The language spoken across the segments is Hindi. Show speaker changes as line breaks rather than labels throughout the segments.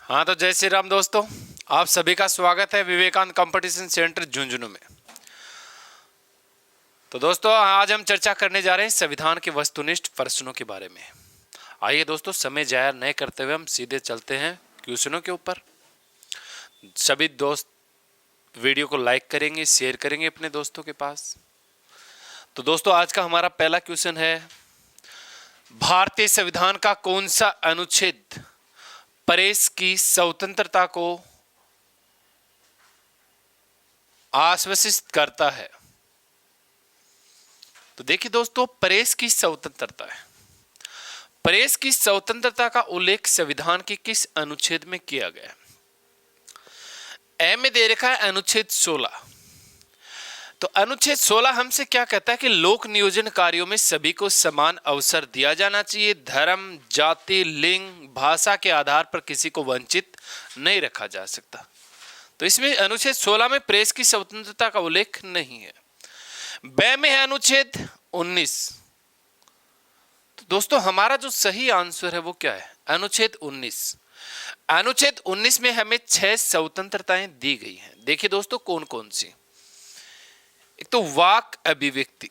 हाँ तो जय श्री राम दोस्तों, आप सभी का स्वागत है विवेकानंद कंपटीशन सेंटर झुंझुनू में। तो दोस्तों आज हम चर्चा करने जा रहे हैं संविधान के वस्तुनिष्ठ प्रश्नों के बारे में। आइए दोस्तों समय जाया न करते हुए हम सीधे चलते हैं क्वेश्चनों के ऊपर। सभी दोस्त वीडियो को लाइक करेंगे, शेयर करेंगे अपने दोस्तों के पास। तो दोस्तों आज का हमारा पहला क्वेश्चन है, भारतीय संविधान का कौन सा अनुच्छेद प्रेस की स्वतंत्रता को आश्वासित करता है? तो देखिए दोस्तों, प्रेस की स्वतंत्रता है। प्रेस की स्वतंत्रता का उल्लेख संविधान के किस अनुच्छेद में किया गया है? ए में दे रखा है अनुच्छेद 16। तो अनुच्छेद 16 हमसे क्या कहता है कि लोक नियोजन कार्यों में सभी को समान अवसर दिया जाना चाहिए। धर्म, जाति, लिंग, भाषा के आधार पर किसी को वंचित नहीं रखा जा सकता। तो इसमें अनुच्छेद 16 में प्रेस की स्वतंत्रता का उल्लेख नहीं है। ब में है अनुच्छेद 19। तो दोस्तों हमारा जो सही आंसर है वो क्या है? अनुच्छेद 19। अनुच्छेद 19 में हमें 6 स्वतंत्रताएं दी गई हैं। देखिए दोस्तों कौन कौन सी। एक तो वाक अभिव्यक्ति,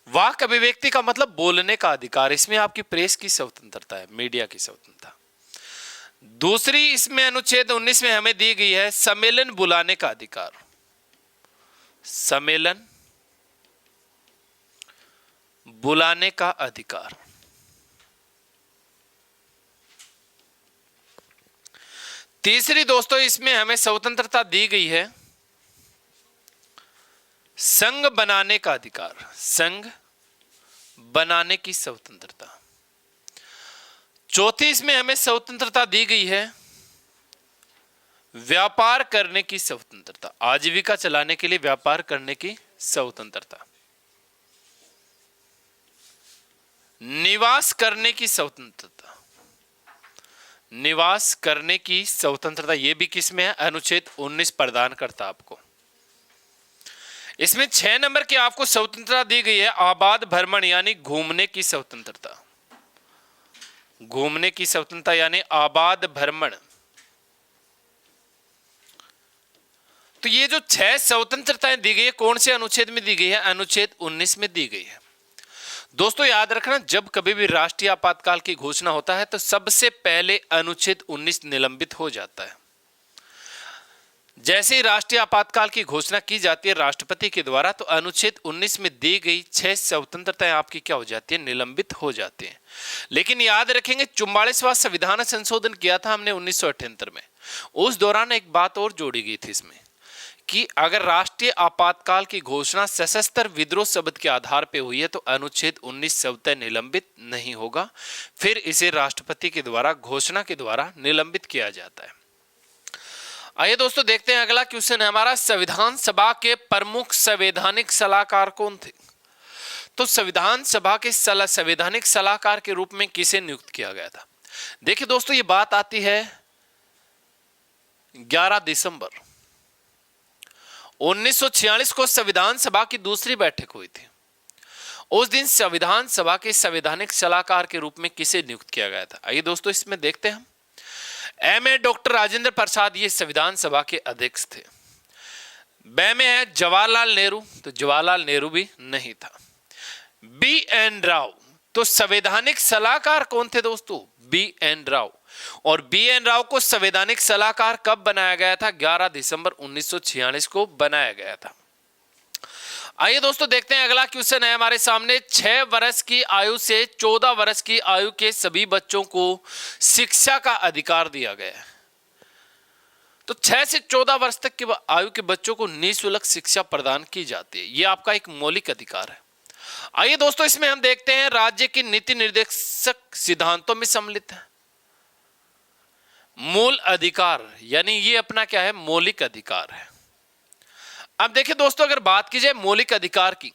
वाक अभिव्यक्ति का मतलब बोलने का अधिकार। इसमें आपकी प्रेस की स्वतंत्रता है, मीडिया की स्वतंत्रता। दूसरी इसमें अनुच्छेद 19 में हमें दी गई है सम्मेलन बुलाने का अधिकार। सम्मेलन बुलाने का अधिकार। तीसरी दोस्तों इसमें हमें स्वतंत्रता दी गई है संघ बनाने का अधिकार। संघ बनाने की स्वतंत्रता। चौथी इसमें हमें स्वतंत्रता दी गई है व्यापार करने की स्वतंत्रता। आजीविका चलाने के लिए व्यापार करने की स्वतंत्रता। निवास करने की स्वतंत्रता। निवास करने की स्वतंत्रता ये भी किसमें है? अनुच्छेद 19 प्रदान करता आपको। इसमें 6 नंबर की आपको स्वतंत्रता दी गई है आबाद भ्रमण यानी घूमने की स्वतंत्रता। घूमने की स्वतंत्रता यानी आबाद भ्रमण। तो ये जो 6 स्वतंत्रताएं दी गई है कौन से अनुच्छेद में दी गई है? अनुच्छेद 19 में दी गई है। दोस्तों याद रखना, जब कभी भी राष्ट्रीय आपातकाल की घोषणा होता है तो सबसे पहले अनुच्छेद 19 निलंबित हो जाता है। जैसे ही राष्ट्रीय आपातकाल की घोषणा की जाती है राष्ट्रपति के द्वारा, तो अनुच्छेद 19 में दी गई 6 स्वतंत्रताएं आपकी क्या हो जाती है? निलंबित हो जाती हैं। लेकिन याद रखेंगे 44वां संविधान संशोधन किया था हमने 1978 में। उस दौरान एक बात और जोड़ी गई थी इसमें कि अगर राष्ट्रीय आपातकाल की घोषणा सशस्त्र विद्रोह शब्द के आधार पर हुई है तो अनुच्छेद 19 स्वतः निलंबित नहीं होगा, फिर इसे राष्ट्रपति के द्वारा घोषणा के द्वारा निलंबित किया जाता है। आइए दोस्तों देखते हैं अगला क्वेश्चन है हमारा, संविधान सभा के प्रमुख संवैधानिक सलाहकार कौन थे? तो संविधान सभा के संवैधानिक सलाहकार के रूप में किसे नियुक्त किया गया था? देखिए दोस्तों ये बात आती है 11 दिसंबर 1946 को संविधान सभा की दूसरी बैठक हुई थी। उस दिन संविधान सभा के संवैधानिक सलाहकार के रूप में किसे नियुक्त किया गया था? आइए दोस्तों इसमें देखते हैं हम। ए में डॉक्टर राजेंद्र प्रसाद, ये संविधान सभा के अध्यक्ष थे। ब में है जवाहरलाल नेहरू, तो जवाहरलाल नेहरू भी नहीं था। बी एन राव, तो संवैधानिक सलाहकार कौन थे दोस्तों? B N Rao. और बी एन राव को संवैधानिक सलाहकार कब बनाया गया था? 11 दिसंबर 1946 को बनाया गया था। आइए दोस्तों देखते हैं अगला क्वेश्चन है हमारे सामने, 6 वर्ष की आयु से 14 वर्ष की आयु के सभी बच्चों को शिक्षा का अधिकार दिया गया है। तो 6 से 14 वर्ष तक की आयु के बच्चों को निःशुल्क शिक्षा प्रदान की जाती है। यह आपका एक मौलिक अधिकार है। आइए दोस्तों इसमें हम देखते हैं राज्य की नीति निर्देशक सिद्धांतों में सम्मिलित है मूल अधिकार, यानी ये अपना क्या है? मौलिक अधिकार है। अब देखिए दोस्तों अगर बात की जाए मौलिक अधिकार की,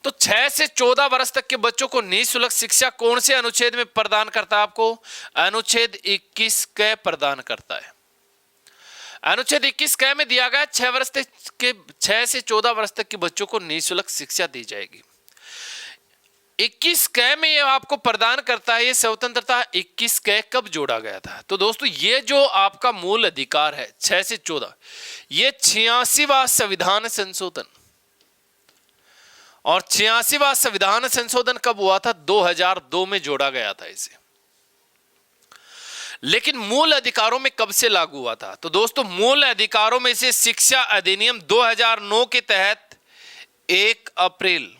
तो 6 से 14 वर्ष तक के बच्चों को निःशुल्क शिक्षा कौन से अनुच्छेद में प्रदान करता है आपको? अनुच्छेद 21 क प्रदान करता है। अनुच्छेद 21 क में दिया गया 6 से 14 वर्ष तक के बच्चों को निःशुल्क शिक्षा दी जाएगी। 21 क में ये आपको प्रदान करता है ये स्वतंत्रता। 21 क कब जोड़ा गया था? तो दोस्तों ये जो आपका मूल अधिकार है 6 से 14, ये 86वां संविधान संशोधन, और 86वां संविधान संशोधन कब हुआ था? 2002 में जोड़ा गया था इसे। लेकिन मूल अधिकारों में कब से लागू हुआ था? तो दोस्तों मूल अधिकारों में से शिक्षा अधिनियम 2009 के तहत 1 अप्रैल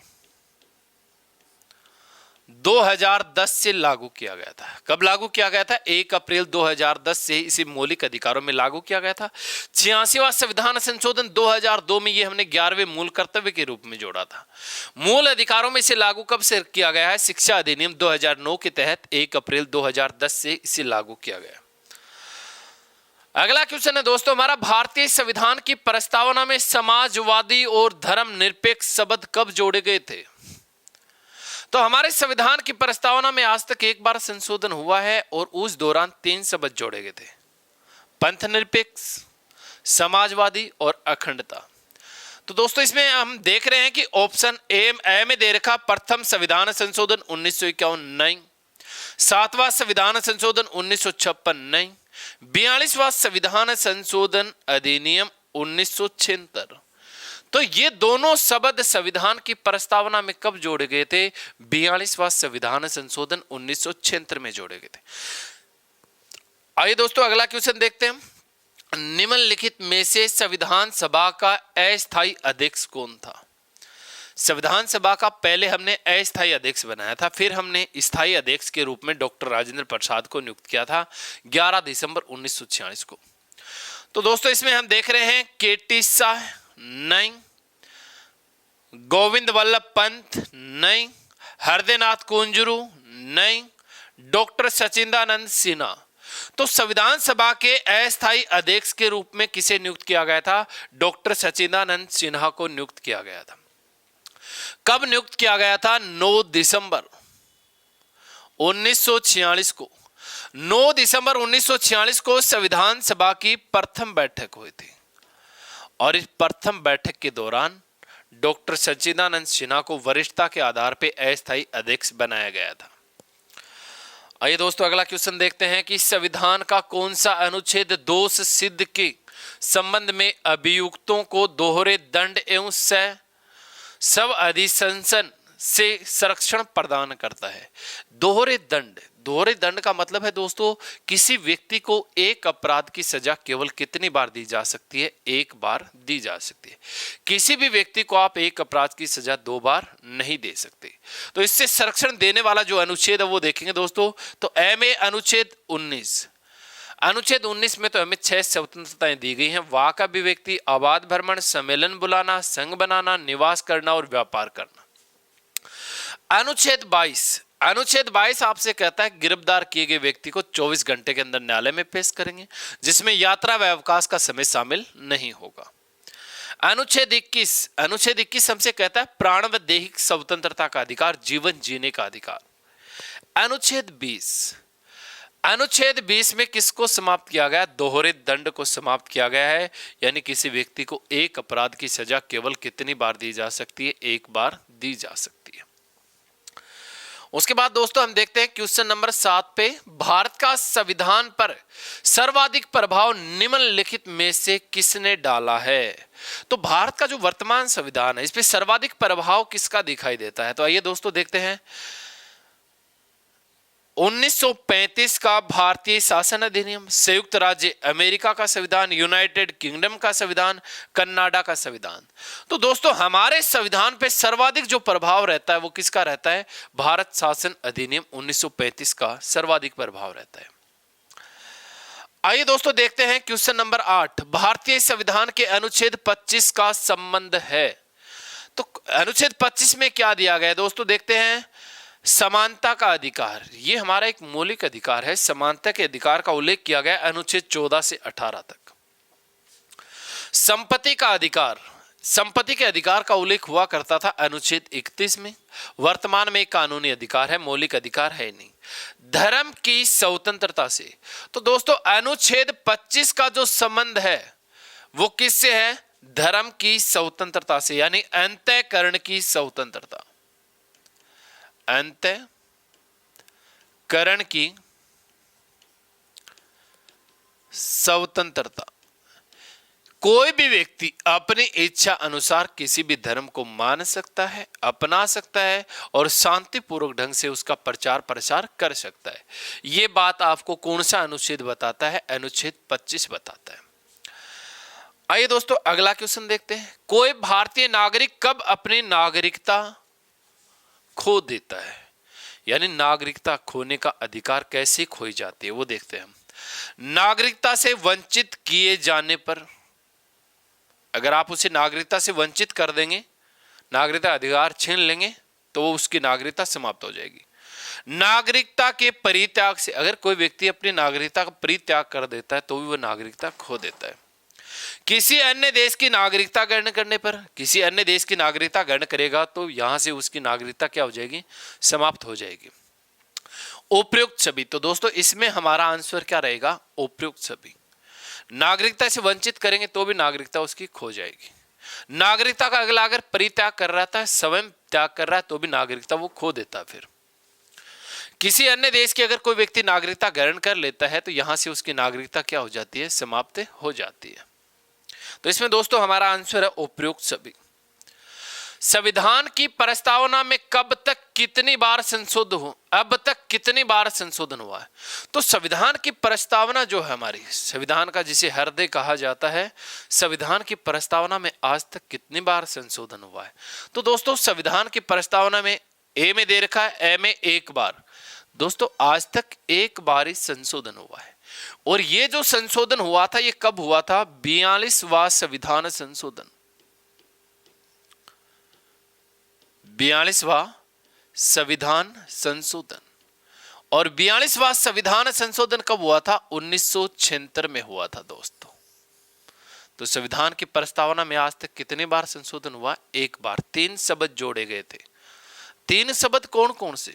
2010 से लागू किया गया था। कब लागू किया गया था? 1 अप्रैल 2010 से इसे मौलिक अधिकारों में लागू किया गया था। 86वां संविधान संशोधन 2002 में ये हमने 11वें मूल कर्तव्य के रूप में जोड़ा था। मूल अधिकारों में इसे लागू कब से किया गया है? शिक्षा अधिनियम 2009 के तहत 1 अप्रैल 2010 से इसे लागू किया गया। अगला क्वेश्चन है दोस्तों हमारा, भारतीय संविधान की प्रस्तावना में समाजवादी और धर्मनिरपेक्ष शब्द कब जोड़े गए थे? तो हमारे संविधान की प्रस्तावना में आज तक एक बार संशोधन हुआ है और उस दौरान 3 शब्द जोड़े गए थे, पंथ निरपेक्ष, समाजवादी और अखंडता। तो दोस्तों इसमें हम देख रहे हैं कि ऑप्शन ए में दे रखा प्रथम संविधान संशोधन 1951 नहीं, 7वां संविधान संशोधन 1956 नहीं, 42वां संविधान संशोधन अधिनियम 1976। तो ये दोनों शब्द संविधान की प्रस्तावना में कब जोड़े गए थे? 42वां संविधान संशोधन 1976 में जोड़े गए थे। आइए दोस्तों अगला क्वेश्चन देखते हैं। निम्नलिखित में से संविधान सभा का अस्थायी अध्यक्ष कौन था? संविधान सभा का पहले हमने अस्थायी अध्यक्ष बनाया था, फिर हमने स्थायी अध्यक्ष के रूप में डॉक्टर राजेंद्र प्रसाद को नियुक्त किया था 11 दिसंबर 1946 को। तो दोस्तों इसमें हम देख रहे हैं केटी शाह नहीं, गोविंद वल्लभ पंत नहीं, हृदयनाथ कुंजरू नहीं, डॉक्टर सचिदानंद सिन्हा। तो संविधान सभा के अस्थायी अध्यक्ष के रूप में किसे नियुक्त किया गया था? डॉक्टर सचिदानंद सिन्हा को नियुक्त किया गया था। कब नियुक्त किया गया था? 9 दिसंबर 1946 को। 9 दिसंबर 1946 को संविधान सभा की प्रथम बैठक हुई थी और इस प्रथम बैठक के दौरान डॉक्टर सच्चिदानंद सिन्हा को वरिष्ठता के आधार पर अस्थायी अध्यक्ष बनाया गया था। आइए दोस्तों अगला क्वेश्चन देखते हैं कि संविधान का कौन सा अनुच्छेद दोष सिद्ध के संबंध में अभियुक्तों को दोहरे दंड एवं स्व अधिशंसन से संरक्षण प्रदान करता है? दोहरे दंड का मतलब है दोस्तों किसी व्यक्ति को एक अपराध की सजा केवल कितनी बार दी जा सकती है? 1 बार दी जा सकती है। किसी भी व्यक्ति को आप एक अपराध की सजा 2 बार नहीं दे सकते। तो इससे संरक्षण देने वाला जो अनुच्छेद है वो देखेंगे दोस्तों। तो में अनुच्छेद 19 में तो हमें 6 स्वतंत्रताएं दी गई हैं। वाक अभिव्यक्ति, आबाद भ्रमण, सम्मेलन बुलाना, संघ बनाना, निवास करना और व्यापार करना। अनुच्छेद 22 आपसे कहता है गिरफ्तार किए गए व्यक्ति को 24 घंटे के अंदर न्यायालय में पेश करेंगे, जिसमें यात्रा व अवकाश का समय शामिल नहीं होगा। अनुच्छेद 21 हमसे कहता है प्राण व दैहिक स्वतंत्रता का अधिकार, जीवन जीने का अधिकार। अनुच्छेद 20 में किसको समाप्त किया गया? दोहरे दंड को समाप्त किया गया है, यानी किसी व्यक्ति को एक अपराध की सजा केवल कितनी बार दी जा सकती है? 1 बार दी जा सकती है। उसके बाद दोस्तों हम देखते हैं क्वेश्चन नंबर 7 पे, भारत का संविधान पर सर्वाधिक प्रभाव निम्नलिखित में से किसने डाला है? तो भारत का जो वर्तमान संविधान है इस पे सर्वाधिक प्रभाव किसका दिखाई देता है? तो आइए दोस्तों देखते हैं। 1935 का भारतीय शासन अधिनियम, संयुक्त राज्य अमेरिका का संविधान, यूनाइटेड किंगडम का संविधान, कनाडा का संविधान। तो दोस्तों हमारे संविधान पे सर्वाधिक जो प्रभाव रहता है वो किसका रहता है? भारत शासन अधिनियम 1935 का सर्वाधिक प्रभाव रहता है। आइए दोस्तों देखते हैं क्वेश्चन नंबर 8, भारतीय संविधान के अनुच्छेद 25 का संबंध है। तो अनुच्छेद 25 में क्या दिया गया है दोस्तों? देखते हैं। समानता का अधिकार, ये हमारा एक मौलिक अधिकार है। समानता के अधिकार का उल्लेख किया गया अनुच्छेद 14 से 18 तक। संपत्ति का अधिकार, संपत्ति के अधिकार का उल्लेख हुआ करता था अनुच्छेद 31 में। वर्तमान में कानूनी अधिकार है, मौलिक अधिकार है नहीं। धर्म की स्वतंत्रता से, तो दोस्तों अनुच्छेद 25 का जो संबंध है वो किससे है? धर्म की स्वतंत्रता से, यानी अंतःकरण की स्वतंत्रता। अंतःकरण की स्वतंत्रता। कोई भी व्यक्ति अपनी इच्छा अनुसार किसी भी धर्म को मान सकता है, अपना सकता है और शांतिपूर्वक ढंग से उसका प्रचार प्रसार कर सकता है। ये बात आपको कौन सा अनुच्छेद बताता है? अनुच्छेद 25 बताता है। आइए दोस्तों अगला क्वेश्चन देखते हैं। कोई भारतीय नागरिक कब अपनी नागरिकता खो देता है? यानी नागरिकता खोने का अधिकार कैसे खोई जाती है वो देखते हैं हम। नागरिकता से वंचित किए जाने पर, अगर आप उसे नागरिकता से वंचित कर देंगे, नागरिकता अधिकार छीन लेंगे, तो वो उसकी नागरिकता समाप्त हो जाएगी। नागरिकता के परित्याग से, अगर कोई व्यक्ति अपनी नागरिकता का परित्याग कर देता है तो भी वो नागरिकता खो देता है। किसी अन्य देश की नागरिकता ग्रहण करने पर, किसी अन्य देश की नागरिकता ग्रहण करेगा तो यहां से उसकी नागरिकता क्या हो जाएगी? समाप्त हो जाएगी। उपयुक्त सभी, तो दोस्तों इसमें हमारा आंसर क्या रहेगा? उपयुक्त सभी। नागरिकता से वंचित करेंगे तो भी नागरिकता उसकी खो जाएगी। नागरिकता का अगला अगर परित्याग कर रहा था, स्वयं त्याग कर रहा है, तो भी नागरिकता वो खो देता। फिर किसी अन्य देश की अगर कोई व्यक्ति नागरिकता ग्रहण कर लेता है तो यहां से उसकी नागरिकता क्या हो जाती है? समाप्त हो जाती है। तो इसमें दोस्तों हमारा आंसर है उपयुक्त सभी। संविधान की प्रस्तावना में कब तक कितनी बार संशोधन हो, अब तक कितनी बार संशोधन हुआ है? तो संविधान की प्रस्तावना जो है हमारी, संविधान का जिसे हृदय कहा जाता है, संविधान की प्रस्तावना में आज तक कितनी बार संशोधन हुआ है? तो दोस्तों संविधान की प्रस्तावना में ए में दे रखा है, ए में एक बार। दोस्तों आज तक एक बार ही संशोधन हुआ है। और ये जो संशोधन हुआ था ये कब हुआ था? 42वां संविधान संशोधन। 42वां संविधान संशोधन। और 42वां संविधान संशोधन कब हुआ था? 1976 में हुआ था दोस्तों। तो संविधान की प्रस्तावना में आज तक कितने बार संशोधन हुआ? एक बार। 3 शब्द जोड़े गए थे। 3 शब्द कौन कौन से?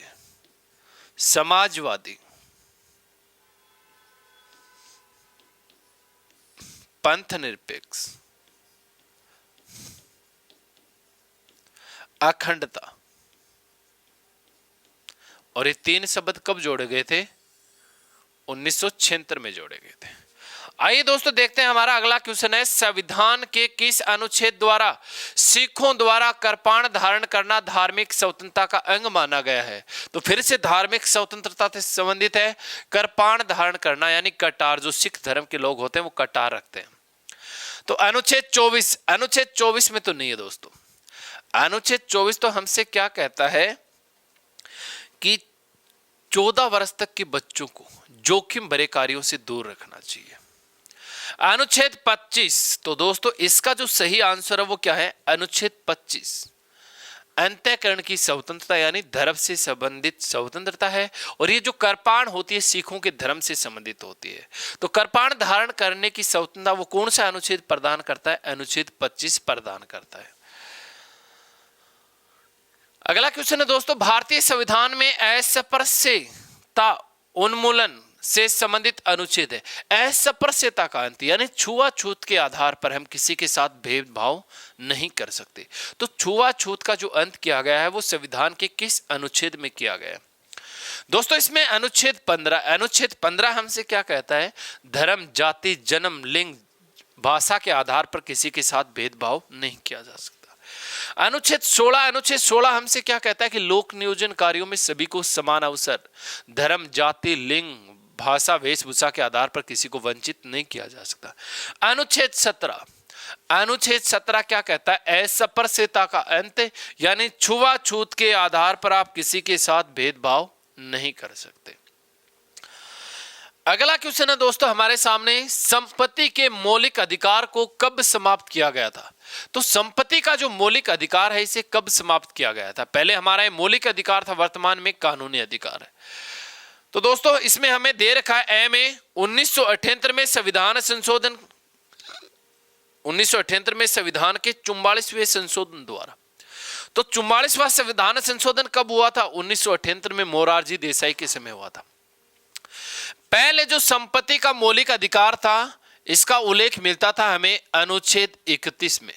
समाजवादी, पंथ निरपेक्ष, अखंडता। और ये 3 शब्द कब जोड़े गए थे? 1976 में जोड़े गए थे। आइए दोस्तों देखते हैं हमारा अगला क्वेश्चन है, संविधान के किस अनुच्छेद द्वारा सिखों द्वारा कृपाण धारण करना धार्मिक स्वतंत्रता का अंग माना गया है? तो फिर से धार्मिक स्वतंत्रता से संबंधित है कृपाण धारण करना, यानी कटार। जो सिख धर्म के लोग होते हैं वो कटार रखते हैं। तो अनुच्छेद 24, अनुच्छेद 24 में तो नहीं है दोस्तों। अनुच्छेद 24 तो हमसे क्या कहता है कि 14 वर्ष तक के बच्चों को जोखिम भरे कार्यों से दूर रखना चाहिए। अनुच्छेद 25, तो दोस्तों इसका जो सही आंसर है वो क्या है? अनुच्छेद 25 अंतःकरण की स्वतंत्रता, यानी धर्म से संबंधित स्वतंत्रता है। और ये जो कृपाण होती है सिखों के धर्म से संबंधित होती है। तो कृपाण धारण करने की स्वतंत्रता वो कौन सा अनुच्छेद प्रदान करता है? अनुच्छेद 25 प्रदान करता है। अगला क्वेश्चन है दोस्तों, भारतीय संविधान में अस्पृश्यता उन्मूलन से संबंधित अनुच्छेद है। अस्पृश्यता का अंत, यानी छुआछूत के आधार पर हम किसी के साथ भेदभाव नहीं कर सकते। तो छुआछूत का जो अंत किया गया है वो संविधान के किस अनुच्छेद में किया गया है? दोस्तों इसमें अनुच्छेद 15। अनुच्छेद 15 हमसे क्या कहता है? धर्म, जाति, जन्म, लिंग, भाषा के आधार पर किसी के साथ भेदभाव नहीं किया जा सकता। अनुच्छेद 16, अनुच्छेद 16 हमसे क्या कहता है कि लोक नियोजन कार्यों में सभी को समान अवसर, धर्म, जाति, लिंग, भाषा, वेशभूषा के आधार पर किसी को वंचित नहीं किया जा सकता। अनुच्छेद 17, अनुच्छेद 17 क्या कहता है? अस्पृश्यता का अंत, यानी छुआछूत के आधार पर आप किसी के साथ भेदभाव नहीं कर सकते। अगला क्वेश्चन है दोस्तों हमारे सामने, संपत्ति के मौलिक अधिकार को कब समाप्त किया गया था? तो संपत्ति का जो मौलिक अधिकार है इसे कब समाप्त किया गया था? पहले हमारा ये मौलिक अधिकार था, वर्तमान में कानूनी अधिकार है। तो दोस्तों इसमें हमें दे रखा है ए में 1978 में संविधान संशोधन, 1978 में संविधान के 44वें संशोधन द्वारा। तो 44वां संविधान संशोधन कब हुआ था? 1978 में मोरारजी देसाई के समय हुआ था। पहले जो संपत्ति का मौलिक अधिकार था इसका उल्लेख मिलता था हमें अनुच्छेद 31 में,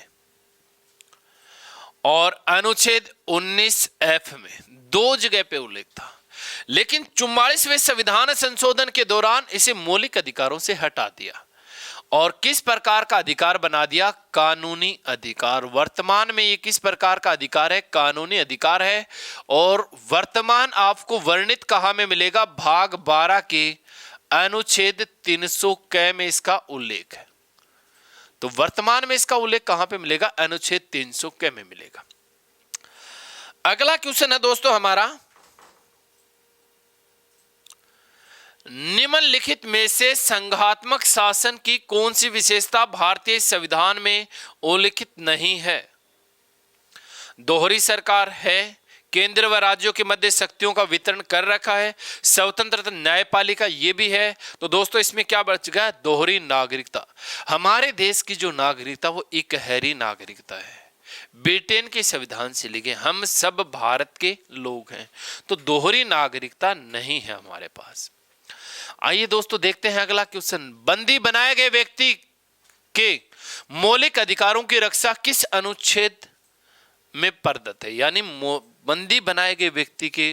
और अनुच्छेद 19F में 2 जगह पे उल्लेख था, लेकिन 44वें संविधान संशोधन के दौरान इसे मौलिक अधिकारों से हटा दिया और किस प्रकार का अधिकार बना दिया? कानूनी अधिकार। वर्तमान में ये किस प्रकार का अधिकार है? कानूनी अधिकार है। और वर्तमान आपको वर्णित कहां में मिलेगा? भाग 12 के अनुच्छेद 300 क में इसका उल्लेख है। तो वर्तमान में इसका उल्लेख कहां पे मिलेगा? अनुच्छेद 300 क में मिलेगा। अगला क्वेश्चन है दोस्तों हमारा, निम्नलिखित में से संघात्मक शासन की कौन सी विशेषता भारतीय संविधान में उल्लिखित नहीं है? दोहरी सरकार है, केंद्र व राज्यों के मध्य शक्तियों का वितरण कर रखा है, स्वतंत्र न्यायपालिका ये भी है। तो दोस्तों इसमें क्या बच गया? दोहरी नागरिकता। हमारे देश की जो नागरिकता वो इकहरी नागरिकता है, ब्रिटेन के संविधान से लेके हम सब भारत के लोग हैं, तो दोहरी नागरिकता नहीं है हमारे पास। आइए दोस्तों देखते हैं अगला क्वेश्चन, बंदी बनाए गए व्यक्ति के मौलिक अधिकारों की रक्षा किस अनुच्छेद में प्रदत्त है? यानी बंदी बनाए गए व्यक्ति के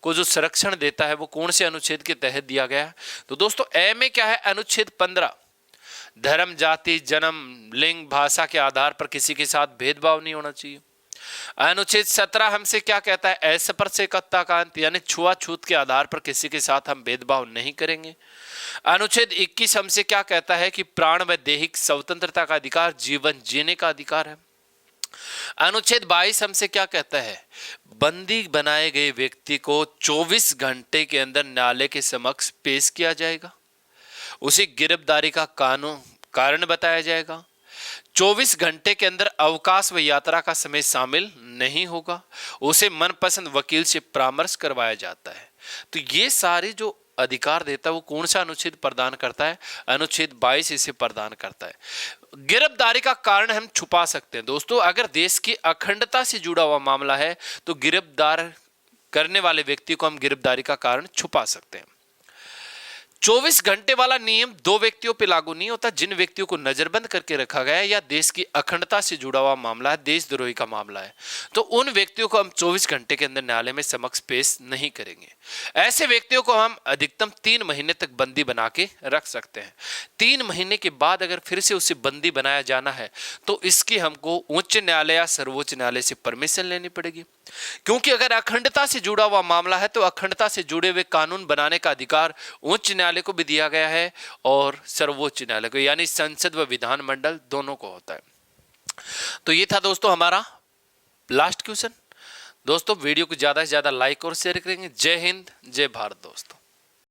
को जो संरक्षण देता है वो कौन से अनुच्छेद के तहत दिया गया है? तो दोस्तों ए में क्या है? अनुच्छेद 15, धर्म, जाति, जन्म, लिंग, भाषा के आधार पर किसी के साथ भेदभाव नहीं होना चाहिए। अनुच्छेद 17 हमसे क्या कहता है? अस्पृश्यता का अंत, यानी छुआछूत के आधार पर किसी के साथ हम भेदभाव नहीं करेंगे। अनुच्छेद 21 हमसे क्या कहता है? कि प्राण व दैहिक स्वतंत्रता का अधिकार, जीवन जीने का अधिकार है। अनुच्छेद 22 हमसे क्या कहता है? बंदी बनाए गए व्यक्ति को 24 घंटे के अंदर न्यायालय के समक्ष पेश किया जाएगा, उसे गिरफ्तारी का कारण बताया जाएगा, 24 घंटे के अंदर अवकाश व यात्रा का समय शामिल नहीं होगा, उसे मनपसंद वकील से परामर्श करवाया जाता है। तो ये सारे जो अधिकार देता है वो कौन सा अनुच्छेद प्रदान करता है? अनुच्छेद 22 इसे प्रदान करता है। गिरफ्तारी का कारण हम छुपा सकते हैं दोस्तों, अगर देश की अखंडता से जुड़ा हुआ मामला है तो गिरफ्तार करने वाले व्यक्ति को हम गिरफ्तारी का कारण छुपा सकते हैं। 24 घंटे वाला नियम 2 व्यक्तियों पर लागू नहीं होता, जिन व्यक्तियों को नजरबंद करके रखा गया है या देश की अखंडता से जुड़ा हुआ मामला है, देशद्रोही का मामला है, तो उन व्यक्तियों को हम 24 घंटे के अंदर न्यायालय में समक्ष पेश नहीं करेंगे। ऐसे व्यक्तियों को हम अधिकतम 3 महीने तक बंदी बना के रख सकते हैं। 3 महीने के बाद अगर फिर से उसे बंदी बनाया जाना है तो इसकी हमको उच्च न्यायालय या सर्वोच्च न्यायालय से परमिशन लेनी पड़ेगी, क्योंकि अगर अखंडता से जुड़ा हुआ मामला है तो अखंडता से जुड़े हुए कानून बनाने का अधिकार उच्च न्यायालय को भी दिया गया है और सर्वोच्च न्यायालय को, यानी संसद व विधानमंडल दोनों को होता है। तो ये था दोस्तों हमारा लास्ट क्वेश्चन। दोस्तों वीडियो को ज्यादा से ज्यादा लाइक और शेयर करेंगे। जय हिंद, जय भारत दोस्तों।